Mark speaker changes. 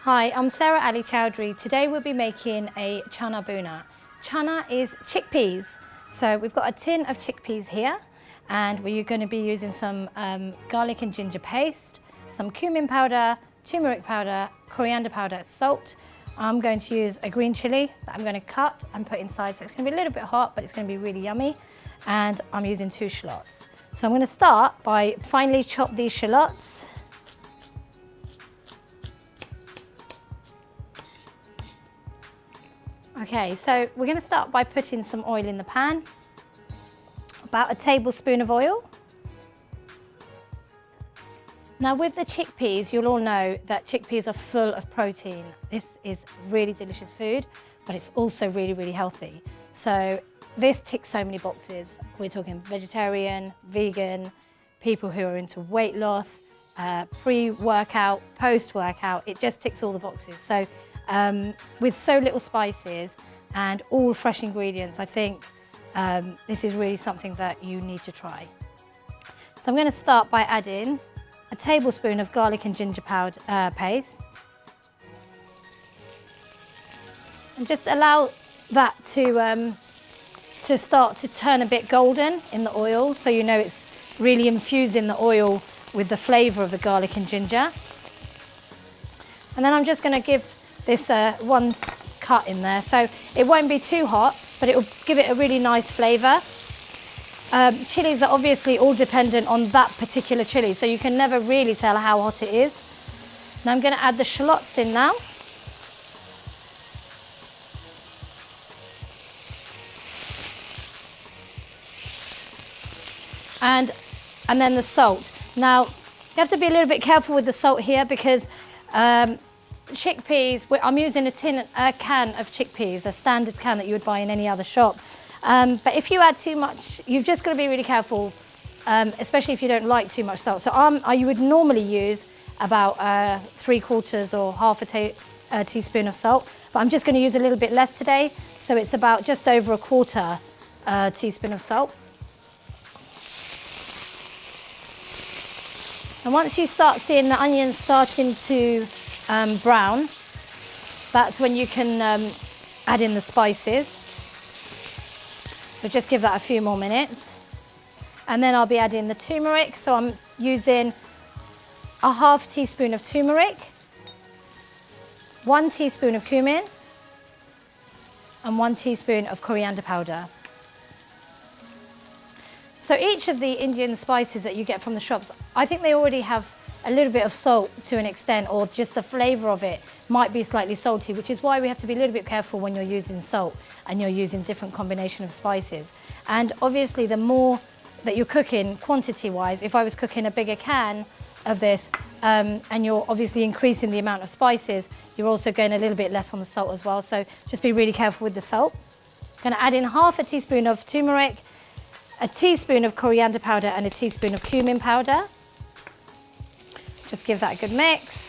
Speaker 1: Hi, I'm Sarah Ali Chowdhury. Today we'll be making a chana buna. Chana is chickpeas. So we've got a tin of chickpeas here, and we're going to be using some garlic and ginger paste, some cumin powder, turmeric powder, coriander powder, salt. I'm going to use a green chilli that I'm going to cut and put inside. So it's going to be a little bit hot, but it's going to be really yummy. And I'm using 2 shallots. So I'm going to start by finely chop these shallots. Okay, so we're going to start by putting some oil in the pan, about a tablespoon of oil. Now with the chickpeas, you'll all know that chickpeas are full of protein. This is really delicious food, but it's also really, really healthy. So this ticks so many boxes. We're talking vegetarian, vegan, people who are into weight loss, pre-workout, post-workout. It just ticks all the boxes. So with so little spices and all fresh ingredients, I think this is really something that you need to try. So I'm going to start by adding a tablespoon of garlic and ginger powder paste, and just allow that to start to turn a bit golden in the oil, so you know it's really infusing the oil with the flavour of the garlic and ginger. And then I'm just going to give this one cut in there, so it won't be too hot, but it will give it a really nice flavour. Chilies are obviously all dependent on that particular chili, so you can never really tell how hot it is. Now I'm going to add the shallots in now. And then the salt. Now you have to be a little bit careful with the salt here, because chickpeas, I'm using a can of chickpeas, a standard can that you would buy in any other shop. But if you add too much, you've just got to be really careful, especially if you don't like too much salt. So you would normally use about 3/4 or half a teaspoon of salt, but I'm just going to use a little bit less today. So it's about just over 1/4 teaspoon of salt. And once you start seeing the onions starting to brown, that's when you can add in the spices. So just give that a few more minutes. And then I'll be adding the turmeric. So I'm using a half teaspoon of turmeric, 1 teaspoon of cumin, and 1 teaspoon of coriander powder. So each of the Indian spices that you get from the shops, I think they already have a little bit of salt to an extent, or just the flavour of it might be slightly salty, which is why we have to be a little bit careful when you're using salt and you're using different combination of spices. And obviously the more that you're cooking quantity-wise, if I was cooking a bigger can of this and you're obviously increasing the amount of spices, you're also going a little bit less on the salt as well. So just be really careful with the salt. I'm going to add in half a teaspoon of turmeric, a teaspoon of coriander powder, and a teaspoon of cumin powder. Just give that a good mix.